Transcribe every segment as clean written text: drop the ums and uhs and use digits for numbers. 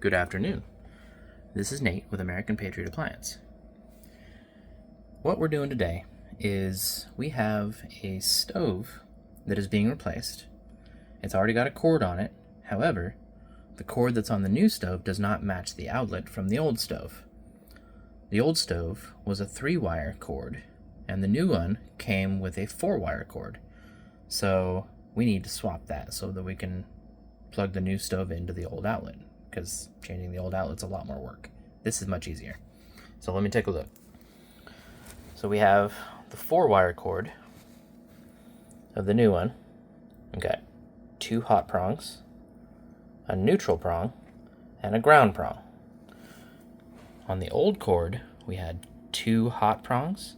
Good afternoon. This is Nate with American Patriot Appliance. What we're doing today is we have a stove that is being replaced. It's already got a cord on it. However, the cord that's on the new stove does not match the outlet from the old stove. The old stove was a 3-wire cord, and the new one came with a 4-wire cord. So we need to swap that so that we can plug the new stove into the old outlet, because changing the old outlet's a lot more work. This is much easier. So let me take a look. So we have the 4-wire cord of the new one. We've got 2 hot prongs, a neutral prong, and a ground prong. On the old cord, we had 2 hot prongs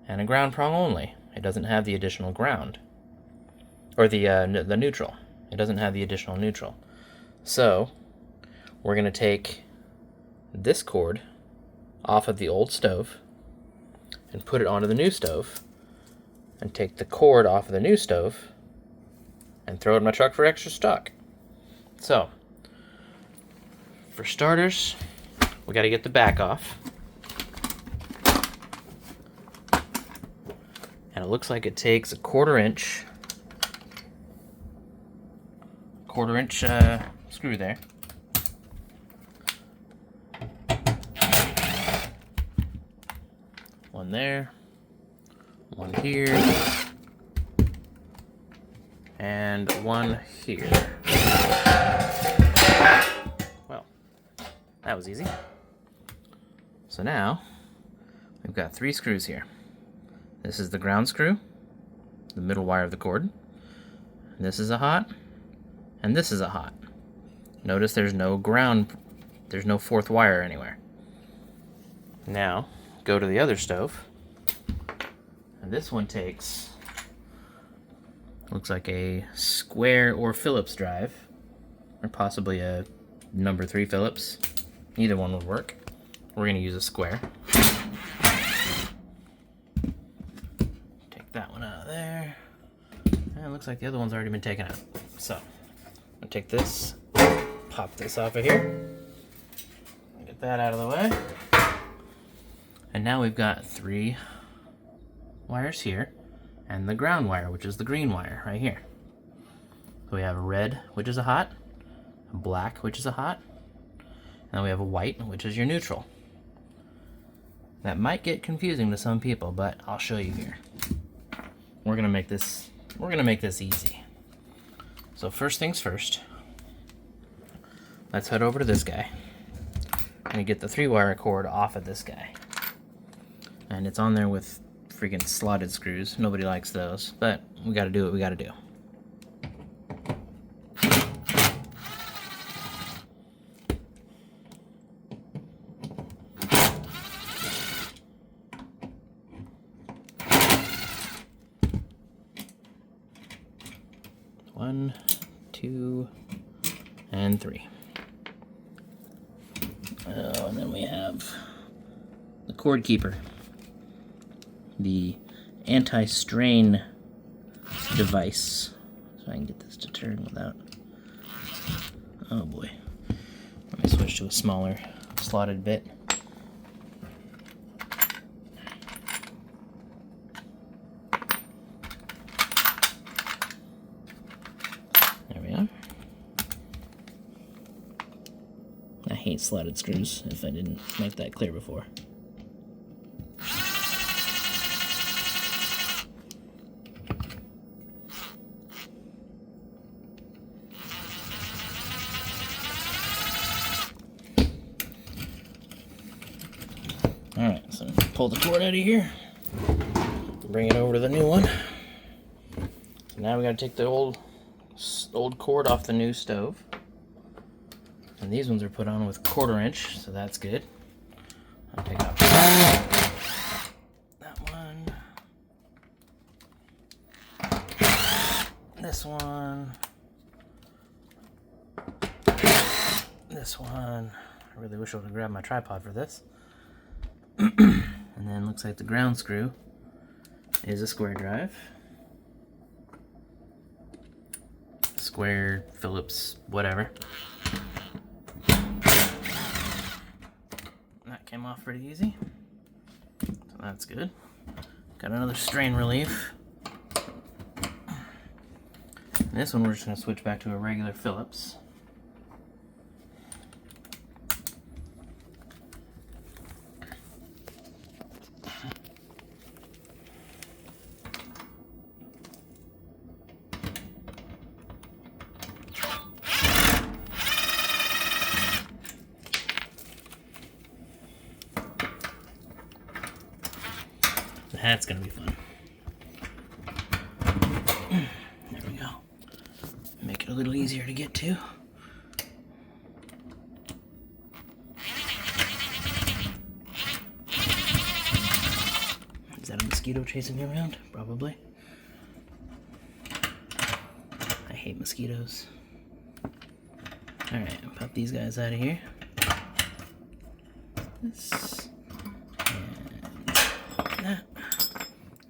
and a ground prong only. It doesn't have the additional ground, or the neutral. It doesn't have the additional neutral. So we're going to take this cord off of the old stove and put it onto the new stove, and take the cord off of the new stove and throw it in my truck for extra stock. So, for starters, we got to get the back off. And it looks like it takes a quarter-inch screw there. One there, one here, and one here. Well, that was easy. So now, we've got 3 screws here. This is the ground screw, the middle wire of the cord. This is a hot, and this is a hot. Notice there's no ground, there's no 4th wire anywhere. Now, go to the other stove, and this one takes, looks like a square or Phillips drive, or possibly a number 3 Phillips. Either one would work. We're going to use a square. Take that one out of there. And it looks like the other one's already been taken out. So, I'm going to take this, pop this off of here, get that out of the way. And now we've got 3 wires here, and the ground wire, which is the green wire right here. So we have a red, which is a hot, a black, which is a hot, and then we have a white, which is your neutral. That might get confusing to some people, but I'll show you here. We're gonna make this easy. So first things first, let's head over to this guy and get the 3-wire cord off of this guy. And it's on there with freaking slotted screws. Nobody likes those, but we gotta do what we gotta do. One, 2, and 3. Oh, and then we have the cord keeper, the anti-strain device. So I can get this to turn without, oh boy. Let me switch to a smaller slotted bit. There we are. I hate slotted screws, if I didn't make that clear before. Alright, so pull the cord out of here, bring it over to the new one. So now we gotta take the old cord off the new stove. And these ones are put on with 1/4-inch, so that's good. I'll take out that one. This one. This one. I really wish I would have grabbed my tripod for this. And then looks like the ground screw is a square drive. Square, Phillips, whatever. come off pretty easy. So that's good. Got another strain relief. And this one we're just going to switch back to a regular Phillips. That's gonna be fun. There we go. Make it a little easier to get to. Is that a mosquito chasing me around? Probably. I hate mosquitoes. Alright, pop these guys out of here. This and that.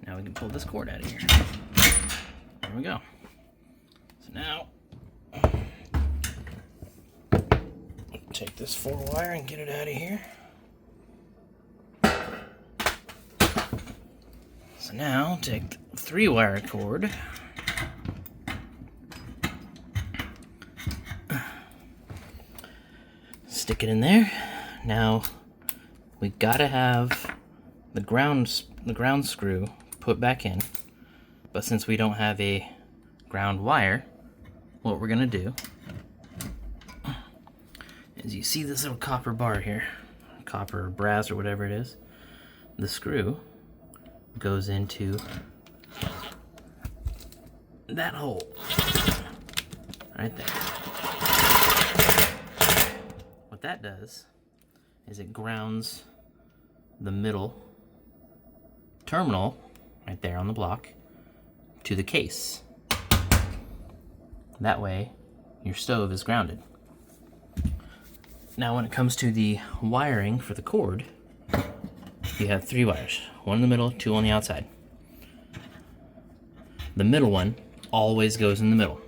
Now we can pull this cord out of here. There we go. So now, take this 4-wire and get it out of here. So now, take the 3-wire cord. Stick it in there. Now, we gotta have the ground screw put back in, but since we don't have a ground wire, what we're gonna do is, you see this little copper bar here, copper or brass or whatever it is, the screw goes into that hole right there. What that does is it grounds the middle terminal right there on the block to the case. That way your stove is grounded. Now when it comes to the wiring for the cord, you have 3 wires, 1 in the middle, 2 on the outside. The middle one always goes in the middle.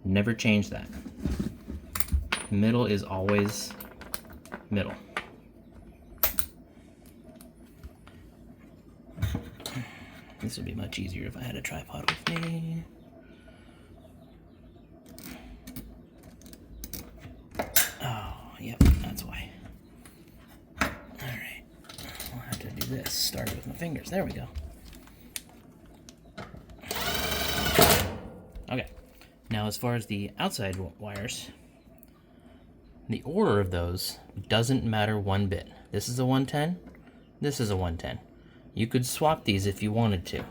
Never change that. Middle is always middle. This would be much easier if I had a tripod with me. Oh, yep, that's why. Alright, I'll have to do this. Start with my fingers. There we go. Okay, now as far as the outside wires, the order of those doesn't matter one bit. This is a 110, this is a 110. You could swap these if you wanted to.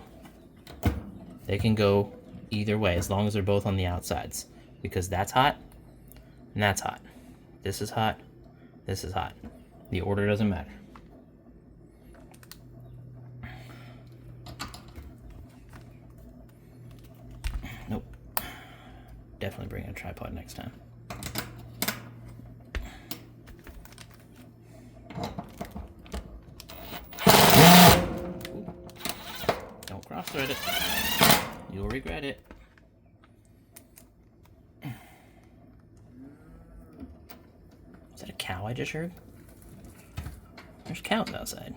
They can go either way as long as they're both on the outsides, because that's hot and that's hot. This is hot, this is hot. The order doesn't matter. Nope. Definitely bring a tripod next time. Don't cross-thread it. You'll regret it. Is that a cow I just heard? There's cows outside.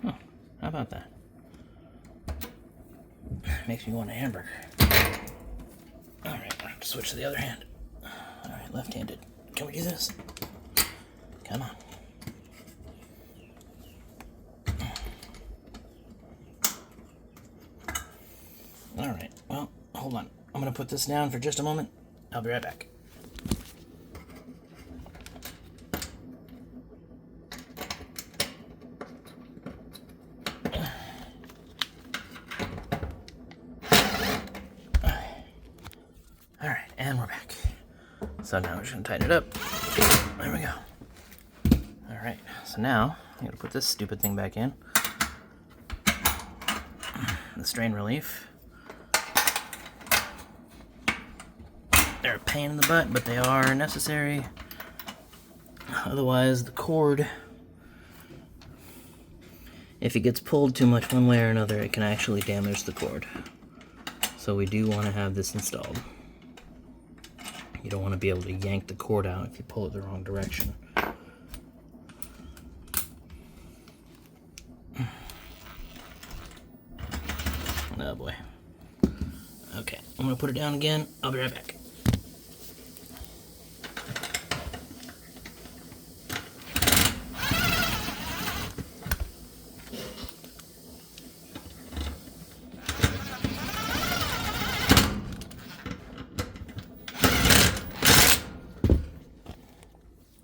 Huh, how about that? Makes me want a hamburger. Alright, I have to switch to the other hand. Alright, left-handed. Can we do this? Come on. Alright, well, hold on. I'm going to put this down for just a moment. I'll be right back. Alright, and we're back. So now we're just going to tighten it up. There we go. Alright, so now I'm going to put this stupid thing back in. The strain relief. They're a pain in the butt, but they are necessary. Otherwise, the cord, if it gets pulled too much one way or another, it can actually damage the cord. So we do want to have this installed. You don't want to be able to yank the cord out if you pull it the wrong direction. I'll put it down again. I'll be right back.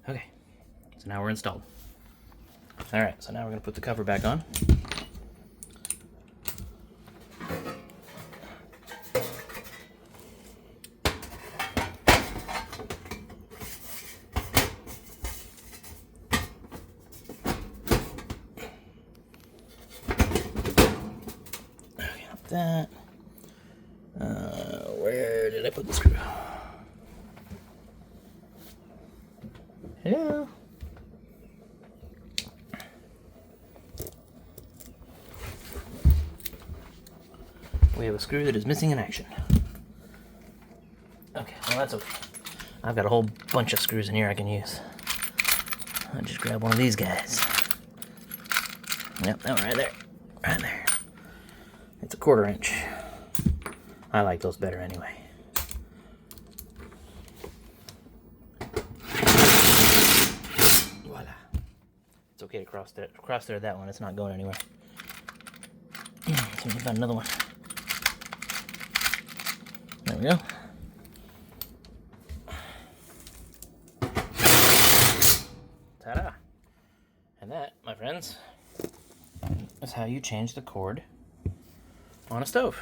Okay, so now we're installed. All right, so now we're gonna put the cover back on. Okay, that. Where did I put the screw? Hello? We have a screw that is missing in action. Okay, well that's okay. I've got a whole bunch of screws in here I can use. I'll just grab one of these guys. Yep, that one right there. Right there. It's a 1/4 inch. I like those better anyway. Voila. It's okay to cross there that one. It's not going anywhere. So we found another one. There we go. Ta-da! And that, my friends, is how you change the cord on a stove.